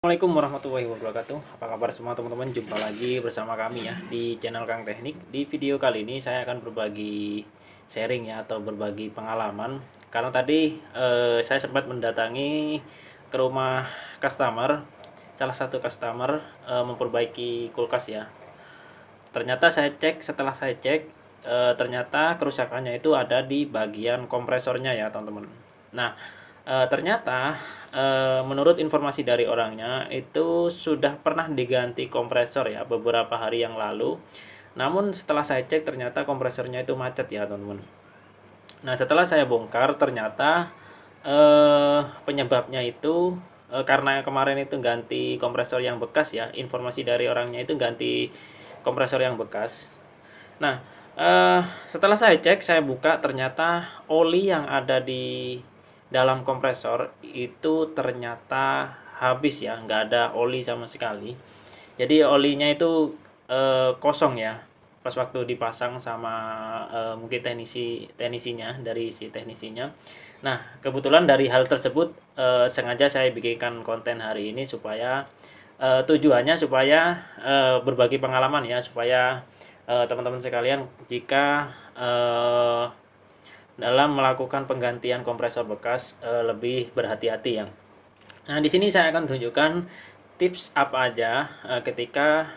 Assalamualaikum warahmatullahi wabarakatuh. Apa kabar semua teman-teman? Jumpa lagi bersama kami ya di channel Kang Teknik. Di video kali ini saya akan berbagi sharing ya atau berbagi pengalaman. Karena tadi saya sempat mendatangi ke rumah customer, salah satu customer memperbaiki kulkas ya. Ternyata setelah saya cek ternyata kerusakannya itu ada di bagian kompresornya ya teman-teman. Nah, ternyata menurut informasi dari orangnya itu sudah pernah diganti kompresor ya beberapa hari yang lalu. Namun setelah saya cek ternyata kompresornya itu macet ya teman-teman. Nah, setelah saya bongkar ternyata penyebabnya itu karena kemarin itu ganti kompresor yang bekas ya. Informasi dari orangnya itu ganti kompresor yang bekas. Nah, setelah saya cek, saya buka ternyata oli yang ada di dalam kompresor itu ternyata habis ya, nggak ada oli sama sekali. Jadi olinya itu kosong ya. Pas waktu dipasang sama mungkin teknisinya dari si teknisinya. Nah, kebetulan dari hal tersebut sengaja saya bikinkan konten hari ini supaya tujuannya supaya berbagi pengalaman ya, supaya teman-teman sekalian jika dalam melakukan penggantian kompresor bekas lebih berhati-hati ya. Nah, di sini saya akan tunjukkan tips apa aja ketika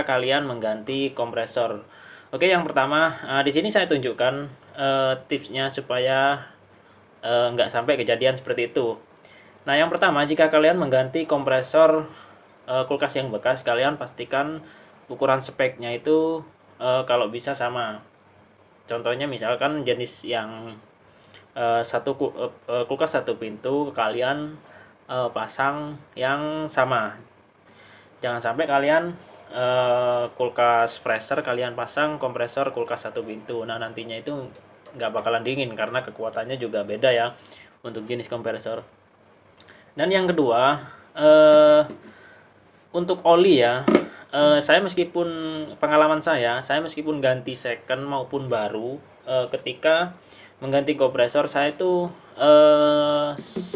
kalian mengganti kompresor. Oke, yang pertama di sini saya tunjukkan tipsnya supaya nggak sampai kejadian seperti itu. Nah, yang pertama jika kalian mengganti kompresor kulkas yang bekas, kalian pastikan ukuran speknya itu kalau bisa sama. Contohnya misalkan jenis yang kulkas satu pintu, kalian pasang yang sama. Jangan sampai kalian kulkas freezer kalian pasang kompresor kulkas satu pintu. Nah, nantinya itu nggak bakalan dingin karena kekuatannya juga beda ya untuk jenis kompresor. Dan yang kedua, untuk oli ya, saya pengalaman saya meskipun ganti second maupun baru, ketika mengganti kompresor saya itu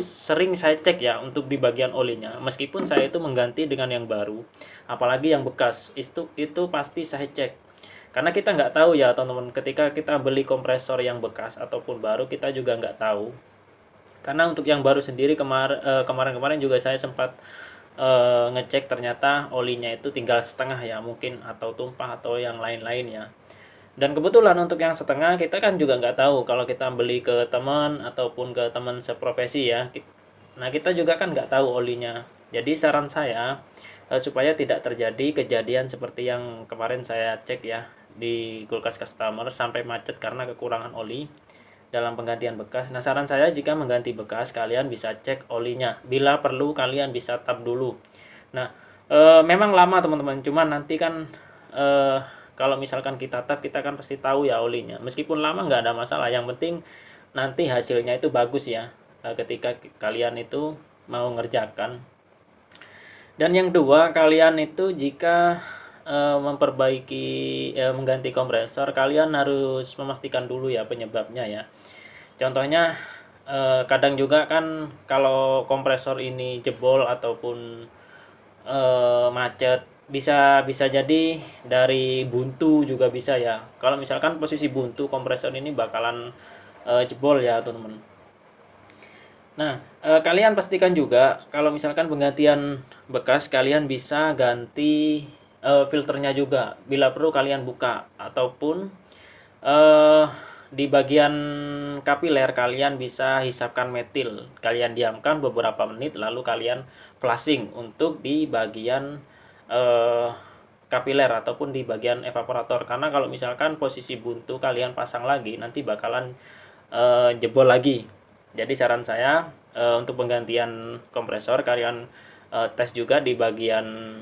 sering saya cek ya untuk di bagian olinya. Meskipun saya itu mengganti dengan yang baru, apalagi yang bekas, itu pasti saya cek. Karena kita nggak tahu ya teman-teman, ketika kita beli kompresor yang bekas ataupun baru kita juga nggak tahu. Karena untuk yang baru sendiri kemarin-kemarin juga saya sempat ngecek ternyata olinya itu tinggal setengah ya mungkin, atau tumpah atau yang lain-lain ya. Dan kebetulan untuk yang setengah kita kan juga nggak tahu kalau kita beli ke teman ataupun ke teman seprofesi ya. Nah, kita juga kan nggak tahu olinya. Jadi saran saya supaya tidak terjadi kejadian seperti yang kemarin saya cek ya di kulkas customer sampai macet karena kekurangan oli dalam penggantian bekas. Nah, saran saya jika mengganti bekas kalian bisa cek olinya. Bila perlu kalian bisa tap dulu. Nah, memang lama teman-teman. Cuman nanti kan kalau misalkan kita tap kita kan pasti tahu ya olinya. Meskipun lama nggak ada masalah. Yang penting nanti hasilnya itu bagus ya ketika kalian itu mau ngerjakan. Dan yang kedua, kalian itu jika mengganti kompresor, kalian harus memastikan dulu ya penyebabnya ya. Contohnya kadang juga kan kalau kompresor ini jebol ataupun macet, bisa jadi dari buntu juga bisa ya. Kalau misalkan posisi buntu kompresor ini bakalan jebol ya teman-teman. Nah, kalian pastikan juga kalau misalkan penggantian bekas kalian bisa ganti filternya juga. Bila perlu kalian buka ataupun di bagian kapiler kalian bisa hisapkan metil. Kalian diamkan beberapa menit lalu kalian flushing untuk di bagian kapiler ataupun di bagian evaporator. Karena kalau misalkan posisi buntu kalian pasang lagi nanti bakalan jebol lagi. Jadi saran saya untuk penggantian kompresor kalian tes juga di bagian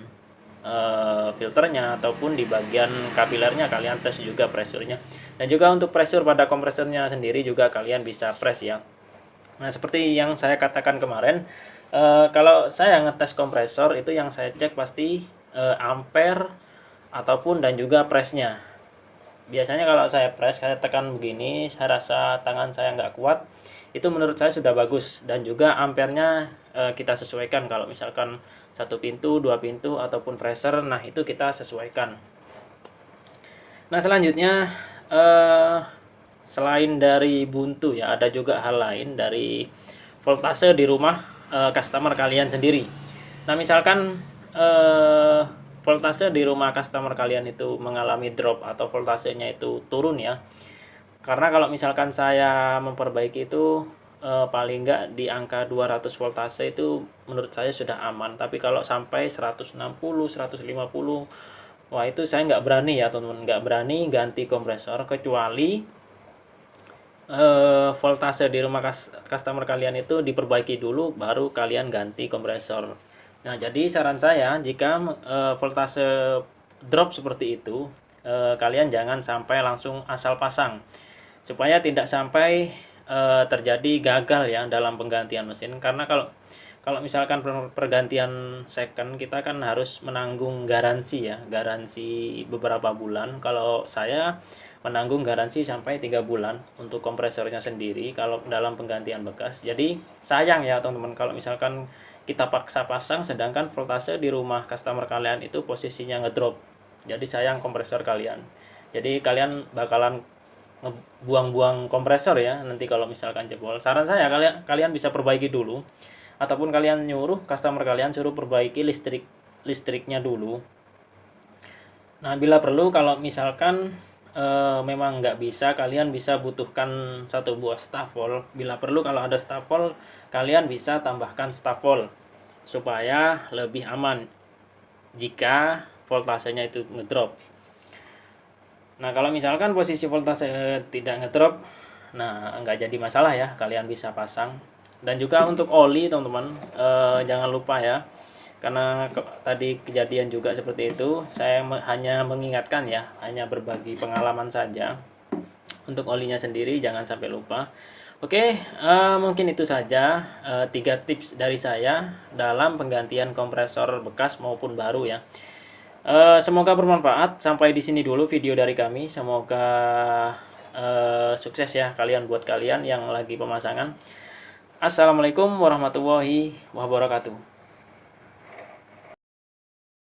filternya ataupun di bagian kapilernya kalian tes juga pressure-nya. Dan juga untuk pressure pada kompresornya sendiri juga kalian bisa press ya. Nah, seperti yang saya katakan kemarin, kalau saya ngetes kompresor itu yang saya cek pasti ampere ataupun dan juga pressnya. Biasanya kalau saya press, saya tekan begini, saya rasa tangan saya nggak kuat, itu menurut saya sudah bagus. Dan juga ampernya kita sesuaikan. Kalau misalkan satu pintu, dua pintu, ataupun freezer, nah itu kita sesuaikan. Nah selanjutnya selain dari buntu ya, ada juga hal lain dari voltase di rumah customer kalian sendiri. Nah misalkan voltase di rumah customer kalian itu mengalami drop atau voltasenya itu turun ya. Karena kalau misalkan saya memperbaiki itu paling enggak di angka 200 voltase itu menurut saya sudah aman. Tapi kalau sampai 160, 150, wah itu saya nggak berani ya teman-teman, nggak berani ganti kompresor kecuali voltase di rumah customer kalian itu diperbaiki dulu baru kalian ganti kompresor. Nah jadi saran saya jika voltase drop seperti itu, kalian jangan sampai langsung asal pasang supaya tidak sampai terjadi gagal ya dalam penggantian mesin. Karena kalau misalkan pergantian second, kita kan harus menanggung garansi ya, garansi beberapa bulan. Kalau saya menanggung garansi sampai 3 bulan untuk kompresornya sendiri kalau dalam penggantian bekas. Jadi sayang ya teman-teman kalau misalkan kita paksa pasang sedangkan voltase di rumah customer kalian itu posisinya ngedrop. Jadi sayang kompresor kalian. Jadi kalian bakalan buang-buang kompresor ya nanti kalau misalkan jebol. Saran saya kalian bisa perbaiki dulu, ataupun kalian nyuruh customer kalian suruh perbaiki listriknya dulu. Nah bila perlu kalau misalkan memang nggak bisa, kalian bisa butuhkan satu buah stafol. Bila perlu kalau ada stafol kalian bisa tambahkan stafol supaya lebih aman jika voltasenya itu ngedrop. Nah kalau misalkan posisi voltase tidak ngedrop, nah nggak jadi masalah ya, kalian bisa pasang. Dan juga untuk oli teman-teman, jangan lupa ya, karena tadi kejadian juga seperti itu, saya hanya mengingatkan ya, hanya berbagi pengalaman saja. Untuk olinya sendiri jangan sampai lupa. Oke, mungkin itu saja 3 tips dari saya dalam penggantian kompresor bekas maupun baru ya. Semoga bermanfaat. Sampai di sini dulu video dari kami. Semoga sukses ya buat kalian yang lagi pemasangan. Assalamualaikum warahmatullahi wabarakatuh.